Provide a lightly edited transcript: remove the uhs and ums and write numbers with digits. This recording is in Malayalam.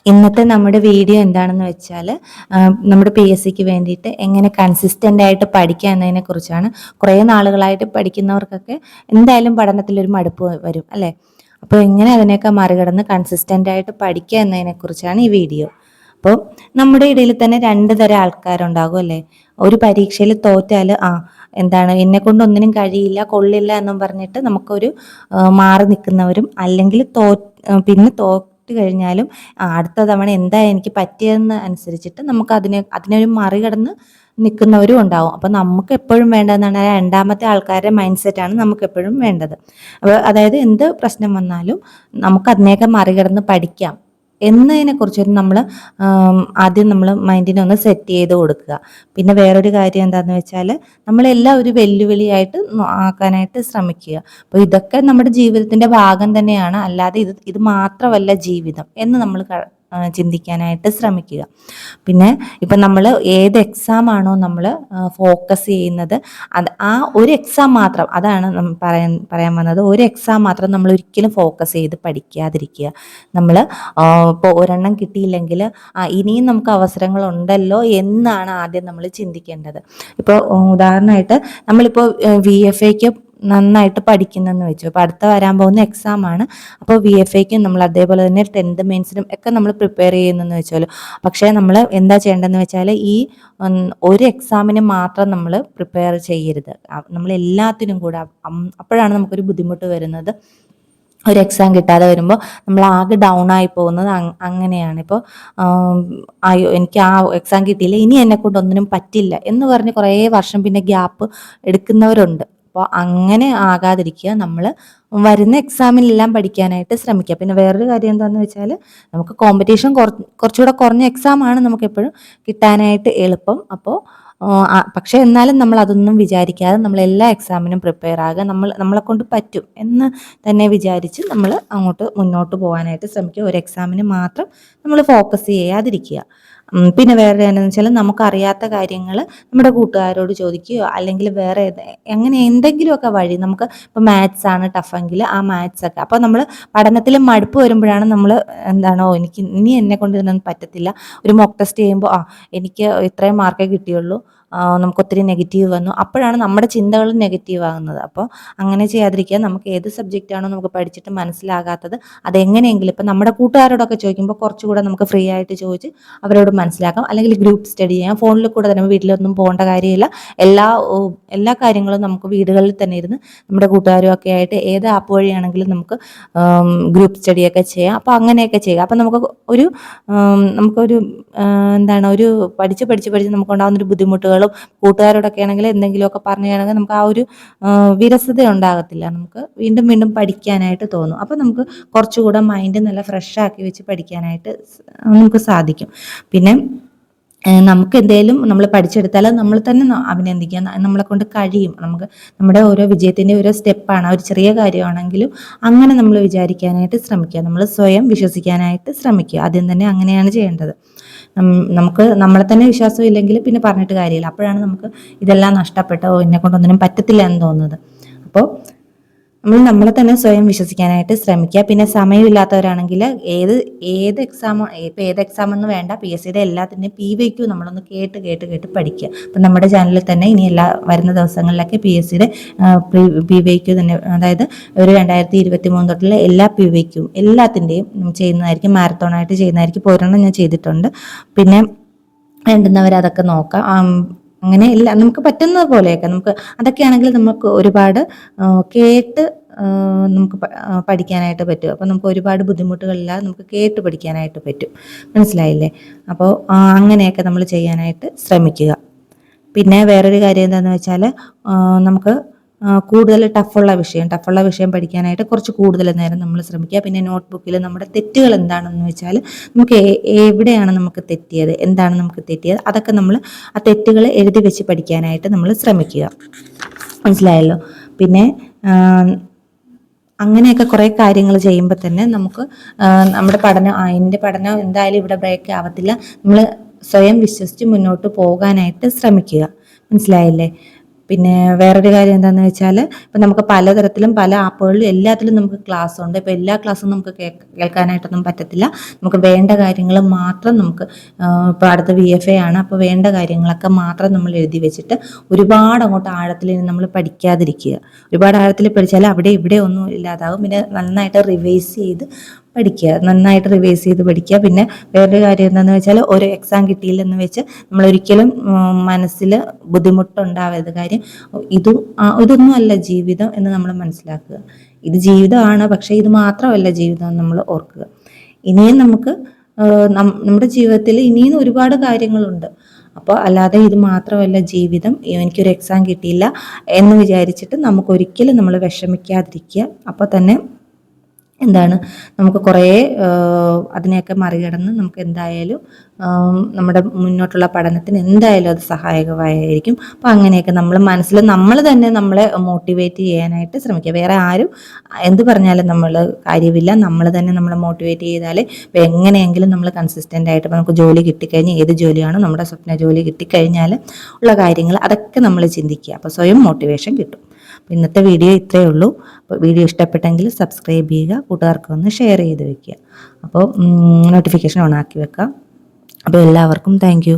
ഇന്നത്തെ നമ്മുടെ വീഡിയോ എന്താണെന്ന് വെച്ചാൽ നമ്മുടെ PSCക്ക് വേണ്ടിയിട്ട് എങ്ങനെ കൺസിസ്റ്റൻ്റ് ആയിട്ട് പഠിക്കുക എന്നതിനെ കുറിച്ചാണ്. കുറേ നാളുകളായിട്ട് പഠിക്കുന്നവർക്കൊക്കെ എന്തായാലും പഠനത്തിലൊരു മടുപ്പ് വരും അല്ലേ? അപ്പോൾ എങ്ങനെ അതിനെയൊക്കെ മറികടന്ന് കൺസിസ്റ്റൻ്റ് ആയിട്ട് പഠിക്കുക എന്നതിനെക്കുറിച്ചാണ് ഈ വീഡിയോ. അപ്പോൾ നമ്മുടെ ഇടയിൽ തന്നെ രണ്ട് തരം ആൾക്കാരുണ്ടാകും അല്ലേ? ഒരു പരീക്ഷയിൽ തോറ്റാൽ എന്താണ് എന്നെ കൊണ്ട് ഒന്നിനും കഴിയില്ല കൊള്ളില്ല എന്നും പറഞ്ഞിട്ട് നമുക്കൊരു മാറി നിൽക്കുന്നവരും, അല്ലെങ്കിൽ പിന്നെ തോറ്റ് കഴിഞ്ഞാലും അടുത്ത തവണ എന്താ എനിക്ക് പറ്റിയതെന്ന് അനുസരിച്ചിട്ട് നമുക്ക് അതിനൊരു മറികടന്ന് നിൽക്കുന്നവരും ഉണ്ടാവും. അപ്പം നമുക്ക് എപ്പോഴും വേണ്ടതെന്നാണ് രണ്ടാമത്തെ ആൾക്കാരുടെ മൈൻഡ് സെറ്റാണ് നമുക്ക് എപ്പോഴും വേണ്ടത്. അപ്പോൾ അതായത് എന്ത് പ്രശ്നം വന്നാലും നമുക്ക് അതിനെയൊക്കെ മറികടന്ന് പഠിക്കാം എന്നതിനെക്കുറിച്ചൊരു നമ്മൾ ആദ്യം നമ്മൾ മൈൻഡിനെ ഒന്ന് സെറ്റ് ചെയ്ത് കൊടുക്കുക. പിന്നെ വേറൊരു കാര്യം എന്താണെന്ന് വെച്ചാൽ നമ്മളെല്ലാം ഒരു വെല്ലുവിളിയായിട്ട് ആക്കാനായിട്ട് ശ്രമിക്കുക. അപ്പോൾ ഇതൊക്കെ നമ്മുടെ ജീവിതത്തിൻ്റെ ഭാഗം തന്നെയാണ്, അല്ലാതെ ഇത് മാത്രമല്ല ജീവിതം എന്ന് നമ്മൾ ചിന്തിക്കാനായിട്ട് ശ്രമിക്കുക. പിന്നെ ഇപ്പം നമ്മൾ ഏത് എക്സാം ആണോ നമ്മൾ ഫോക്കസ് ചെയ്യുന്നത്, ആ ഒരു എക്സാം മാത്രം, അതാണ് പറയാൻ വന്നത്. ഒരു എക്സാം മാത്രം നമ്മൾ ഒരിക്കലും ഫോക്കസ് ചെയ്ത് പഠിക്കാതിരിക്കുക. നമ്മൾ ഇപ്പോൾ ഒരെണ്ണം കിട്ടിയില്ലെങ്കിൽ ഇനിയും നമുക്ക് അവസരങ്ങളുണ്ടല്ലോ എന്നാണ് ആദ്യം നമ്മൾ ചിന്തിക്കേണ്ടത്. ഇപ്പോൾ ഉദാഹരണമായിട്ട് നമ്മളിപ്പോൾ VFAക്ക് നന്നായിട്ട് പഠിക്കുന്നെന്ന് വെച്ചു. അപ്പോൾ അടുത്ത വരാൻ പോകുന്ന എക്സാമാണ്. അപ്പോൾ VFAക്കും നമ്മൾ അതേപോലെ തന്നെ 10th മെയിൻസിനും ഒക്കെ നമ്മൾ പ്രിപ്പയർ ചെയ്യുന്നെന്ന് വെച്ചാലും, പക്ഷേ നമ്മൾ എന്താ ചെയ്യേണ്ടതെന്ന് വെച്ചാൽ ഈ ഒരു എക്സാമിന് മാത്രം നമ്മൾ പ്രിപ്പയർ ചെയ്യരുത്. നമ്മൾ എല്ലാത്തിനും കൂടെ അപ്പോഴാണ് നമുക്കൊരു ബുദ്ധിമുട്ട് വരുന്നത്. ഒരു എക്സാം കിട്ടാതെ വരുമ്പോൾ നമ്മൾ ആകെ ഡൗൺ ആയി പോകുന്നത് അങ്ങനെയാണ്. ഇപ്പോൾ അയ്യോ എനിക്ക് ആ എക്സാം കിട്ടിയില്ല, ഇനി എന്നെക്കൊണ്ട് ഒന്നിനും പറ്റില്ല എന്ന് പറഞ്ഞ് കുറേ വർഷം പിന്നെ ഗ്യാപ്പ് എടുക്കുന്നവരുണ്ട്. അപ്പോൾ അങ്ങനെ ആകാതിരിക്കുക. നമ്മൾ വരുന്ന എക്സാമിനെല്ലാം പഠിക്കാനായിട്ട് ശ്രമിക്കുക. പിന്നെ വേറൊരു കാര്യം എന്താണെന്ന് വെച്ചാൽ നമുക്ക് കോമ്പറ്റീഷൻ കുറച്ചുകൂടെ കുറഞ്ഞ എക്സാമാണ് നമുക്ക് എപ്പോഴും കിട്ടാനായിട്ട് എളുപ്പം. അപ്പോൾ പക്ഷേ എന്നാലും നമ്മൾ അതൊന്നും വിചാരിക്കാതെ നമ്മൾ എല്ലാ എക്സാമിനും പ്രിപ്പയർ ആകുക. നമ്മളെ കൊണ്ട് പറ്റും എന്ന് തന്നെ വിചാരിച്ച് നമ്മൾ മുന്നോട്ട് പോകാനായിട്ട് ശ്രമിക്കുക. ഒരു എക്സാമിന് മാത്രം നമ്മൾ ഫോക്കസ് ചെയ്യാതിരിക്കുക. പിന്നെ വേറെ എന്താണെന്ന് വെച്ചാൽ നമുക്കറിയാത്ത കാര്യങ്ങൾ നമ്മുടെ കൂട്ടുകാരോട് ചോദിക്കുകയോ അല്ലെങ്കിൽ വേറെ അങ്ങനെ എന്തെങ്കിലുമൊക്കെ വഴി, നമുക്ക് ഇപ്പോൾ മാത്സ് ആണ് ടഫെങ്കിൽ ആ മാത്സ് ഒക്കെ, അപ്പോൾ നമ്മൾ പഠനത്തിൽ മടുപ്പ് വരുമ്പോഴാണ് നമ്മൾ എന്താണോ ഇനി എന്നെ കൊണ്ട് ഇതിനൊന്നും പറ്റത്തില്ല, ഒരു മോക്ക് ടെസ്റ്റ് ചെയ്യുമ്പോൾ എനിക്ക് ഇത്രയും മാർക്കേ കിട്ടിയുള്ളൂ, നമുക്ക് ഒത്തിരി നെഗറ്റീവ് വന്നു, അപ്പോഴാണ് നമ്മുടെ ചിന്തകൾ നെഗറ്റീവ് ആകുന്നത്. അപ്പോൾ അങ്ങനെ ചെയ്യാതിരിക്കുക. നമുക്ക് ഏത് സബ്ജക്റ്റാണോ നമുക്ക് പഠിച്ചിട്ട് മനസ്സിലാകാത്തത് അതെങ്ങനെയെങ്കിലും ഇപ്പം നമ്മുടെ കൂട്ടുകാരോടൊക്കെ ചോദിക്കുമ്പോൾ കുറച്ചുകൂടെ നമുക്ക് ഫ്രീ ആയിട്ട് ചോദിച്ച് അവരോട് മനസ്സിലാക്കാം. അല്ലെങ്കിൽ ഗ്രൂപ്പ് സ്റ്റഡി ചെയ്യാം. ഫോണിൽ കൂടെ തന്നെ വീട്ടിലൊന്നും പോകേണ്ട കാര്യമില്ല. എല്ലാ കാര്യങ്ങളും നമുക്ക് വീടുകളിൽ തന്നെ ഇരുന്ന് നമ്മുടെ കൂട്ടുകാരും ഒക്കെ ആയിട്ട് ഏത് ആപ്പ് വഴിയാണെങ്കിലും നമുക്ക് ഗ്രൂപ്പ് സ്റ്റഡിയൊക്കെ ചെയ്യാം. അപ്പോൾ അങ്ങനെയൊക്കെ ചെയ്യുക. അപ്പം നമുക്കൊരു ഒരു പഠിച്ച് നമുക്കുണ്ടാകുന്നൊരു ബുദ്ധിമുട്ടുകളും കൂട്ടുകാരോടൊക്കെ ആണെങ്കിൽ എന്തെങ്കിലുമൊക്കെ പറയുകയാണെങ്കിൽ നമുക്ക് ആ ഒരു വിരസത ഉണ്ടാകത്തില്ല. നമുക്ക് വീണ്ടും വീണ്ടും പഠിക്കാനായിട്ട് തോന്നും. അപ്പോൾ നമുക്ക് കുറച്ചുകൂടെ മൈൻഡ് നല്ല ഫ്രഷ് ആക്കി വെച്ച് പഠിക്കാനായിട്ട് നമുക്ക് സാധിക്കും. പിന്നെ നമുക്ക് എന്തെങ്കിലും നമ്മൾ പഠിച്ചെടുത്താൽ നമ്മൾ തന്നെ അഭിനന്ദിക്കുക. നമ്മളെ കൊണ്ട് കഴിയും, നമുക്ക് നമ്മുടെ ഓരോ വിജയത്തിൻ്റെ ഓരോ സ്റ്റെപ്പാണ്, ഒരു ചെറിയ കാര്യമാണെങ്കിലും അങ്ങനെ നമ്മൾ വിചാരിക്കാനായിട്ട് ശ്രമിക്കുക. നമ്മൾ സ്വയം വിശ്വസിക്കാനായിട്ട് ശ്രമിക്കുക. ആദ്യം തന്നെ അങ്ങനെയാണ് ചെയ്യേണ്ടത്. നമുക്ക് നമ്മളെ തന്നെ വിശ്വാസം ഇല്ലെങ്കിൽ പിന്നെ പറഞ്ഞിട്ട് കാര്യമില്ല. അപ്പോഴാണ് നമുക്ക് ഇതെല്ലാം നഷ്ടപ്പെട്ടോ എന്നെ കൊണ്ടൊന്നിനും പറ്റത്തില്ല എന്ന് തോന്നുന്നത്. അപ്പോൾ നമ്മളെ തന്നെ സ്വയം വിശ്വസിക്കാനായിട്ട് ശ്രമിക്കുക. പിന്നെ സമയമില്ലാത്തവരാണെങ്കിൽ ഏത് എക്സാം എന്ന് വേണ്ട, PSCയുടെ എല്ലാത്തിൻ്റെയും PYQ നമ്മളൊന്ന് കേട്ട് പഠിക്കുക. അപ്പം നമ്മുടെ ചാനലിൽ തന്നെ ഇനി വരുന്ന ദിവസങ്ങളിലൊക്കെ PSCയുടെ PYQ തന്നെ, അതായത് ഒരു 2023 തൊട്ടുള്ള എല്ലാ PYQ എല്ലാത്തിൻ്റെയും ചെയ്യുന്നതായിരിക്കും, മാരത്തോണായിട്ട് ചെയ്യുന്നതായിരിക്കും. ഇപ്പോൾ ഒരെണ്ണം ഞാൻ ചെയ്തിട്ടുണ്ട്. പിന്നെ വേണ്ടുന്നവരതൊക്കെ നോക്കാം. അങ്ങനെ ഇല്ല, നമുക്ക് പറ്റുന്നത് പോലെയൊക്കെ അതൊക്കെയാണെങ്കിൽ നമുക്ക് ഒരുപാട് കേട്ട് നമുക്ക് പഠിക്കാനായിട്ട് പറ്റും. അപ്പോൾ നമുക്ക് ഒരുപാട് ബുദ്ധിമുട്ടുകളില്ലാതെ നമുക്ക് കേട്ട് പഠിക്കാനായിട്ട് പറ്റും. മനസ്സിലായില്ലേ? അപ്പോൾ അങ്ങനെയൊക്കെ നമ്മൾ ചെയ്യാനായിട്ട് ശ്രമിക്കുക. പിന്നെ വേറൊരു കാര്യം എന്താണെന്ന് വെച്ചാൽ നമുക്ക് കൂടുതൽ ടഫുള്ള വിഷയം പഠിക്കാനായിട്ട് കുറച്ച് കൂടുതൽ നേരം നമ്മൾ ശ്രമിക്കുക. പിന്നെ നോട്ട്ബുക്കിൽ നമ്മുടെ തെറ്റുകൾ എന്താണെന്ന് വെച്ചാൽ നമുക്ക് എവിടെയാണ് നമുക്ക് തെറ്റിയത്, എന്താണ് നമുക്ക് തെറ്റിയത്, അതൊക്കെ നമ്മൾ ആ തെറ്റുകൾ എഴുതി വെച്ച് പഠിക്കാനായിട്ട് നമ്മൾ ശ്രമിക്കുക. മനസ്സിലായല്ലോ? പിന്നെ അങ്ങനെയൊക്കെ കുറേ കാര്യങ്ങൾ ചെയ്യുമ്പോൾ തന്നെ നമുക്ക് നമ്മുടെ എൻ്റെ പഠനം എന്തായാലും ഇവിടെ ബ്രേക്ക് ആവത്തില്ല, നമ്മൾ സ്വയം വിശ്വസിച്ച് മുന്നോട്ട് പോകാനായിട്ട് ശ്രമിക്കുക. മനസ്സിലായില്ലേ? പിന്നെ വേറൊരു കാര്യം എന്താണെന്ന് വെച്ചാൽ ഇപ്പം നമുക്ക് പലതരത്തിലും പല ആപ്പുകളിലും എല്ലാത്തിലും നമുക്ക് ക്ലാസ് ഉണ്ട്. ഇപ്പോൾ എല്ലാ ക്ലാസ്സും നമുക്ക് കേൾക്കാനായിട്ടൊന്നും പറ്റത്തില്ല. നമുക്ക് വേണ്ട കാര്യങ്ങൾ മാത്രം നമുക്ക് ഇപ്പോൾ അടുത്ത VFA ആണ്, അപ്പോൾ വേണ്ട കാര്യങ്ങളൊക്കെ മാത്രം നമ്മൾ എഴുതി വെച്ചിട്ട് ഒരുപാട് അങ്ങോട്ട് ആഴത്തിൽ നമ്മൾ പഠിക്കാതിരിക്കുക. ഒരുപാട് ആഴത്തിൽ പഠിച്ചാൽ അവിടെ ഇവിടെ ഒന്നും ഇല്ലാതാകും. പിന്നെ നന്നായിട്ട് റിവൈസ് ചെയ്ത് പഠിക്കുക, നന്നായിട്ട് റിവൈസ് ചെയ്ത് പഠിക്കുക. പിന്നെ വേറൊരു കാര്യം എന്താണെന്ന് വെച്ചാൽ ഒരു എക്സാം കിട്ടിയില്ലെന്ന് വെച്ച് നമ്മളൊരിക്കലും മനസ്സിൽ ബുദ്ധിമുട്ടുണ്ടാവരുത്. കാര്യം ഇതൊന്നും അല്ല ജീവിതം എന്ന് നമ്മൾ മനസ്സിലാക്കുക. ഇത് ജീവിതമാണ്, പക്ഷേ ഇത് മാത്രമല്ല ജീവിതം എന്ന് നമ്മൾ ഓർക്കുക. ഇനിയും നമുക്ക് നമ്മുടെ ജീവിതത്തിൽ ഇനിയും ഒരുപാട് കാര്യങ്ങളുണ്ട്. അപ്പോൾ അല്ലാതെ ഇത് മാത്രമല്ല ജീവിതം, എനിക്കൊരു എക്സാം കിട്ടിയില്ല എന്ന് വിചാരിച്ചിട്ട് നമുക്കൊരിക്കലും നമ്മൾ വിഷമിക്കാതിരിക്കുക. അപ്പോൾ തന്നെ എന്താണ്, നമുക്ക് കുറേ അതിനെയൊക്കെ മറികടന്ന് നമുക്ക് എന്തായാലും നമ്മുടെ മുന്നോട്ടുള്ള പഠനത്തിന് എന്തായാലും അത് സഹായകമായിരിക്കും. അപ്പോൾ അങ്ങനെയൊക്കെ നമ്മൾ മനസ്സിൽ നമ്മൾ തന്നെ നമ്മളെ മോട്ടിവേറ്റ് ചെയ്യാനായിട്ട് ശ്രമിക്കുക. വേറെ ആരും എന്ത് പറഞ്ഞാലും നമ്മൾ കാര്യമില്ല, നമ്മൾ തന്നെ നമ്മളെ മോട്ടിവേറ്റ് ചെയ്താൽ ഇപ്പോൾ എങ്ങനെയെങ്കിലും നമ്മൾ കൺസിസ്റ്റൻ്റ് ആയിട്ട് ഇപ്പോൾ നമുക്ക് ജോലി കിട്ടിക്കഴിഞ്ഞാൽ ഏത് ജോലിയാണോ നമ്മുടെ സ്വപ്ന ജോലി കിട്ടിക്കഴിഞ്ഞാൽ ഉള്ള കാര്യങ്ങൾ അതൊക്കെ നമ്മൾ ചിന്തിക്കുക. അപ്പോൾ സ്വയം മോട്ടിവേഷൻ കിട്ടും. അപ്പോൾ ഇന്നത്തെ വീഡിയോ ഇത്രയേ ഉള്ളൂ. അപ്പോൾ വീഡിയോ ഇഷ്ടപ്പെട്ടെങ്കിൽ സബ്സ്ക്രൈബ് ചെയ്യുക, കൂട്ടുകാർക്കൊന്ന് ഷെയർ ചെയ്ത് വെക്കുക. അപ്പോൾ നോട്ടിഫിക്കേഷൻ ഓൺ ആക്കി വെക്കുക. അപ്പോൾ എല്ലാവർക്കും താങ്ക് യു.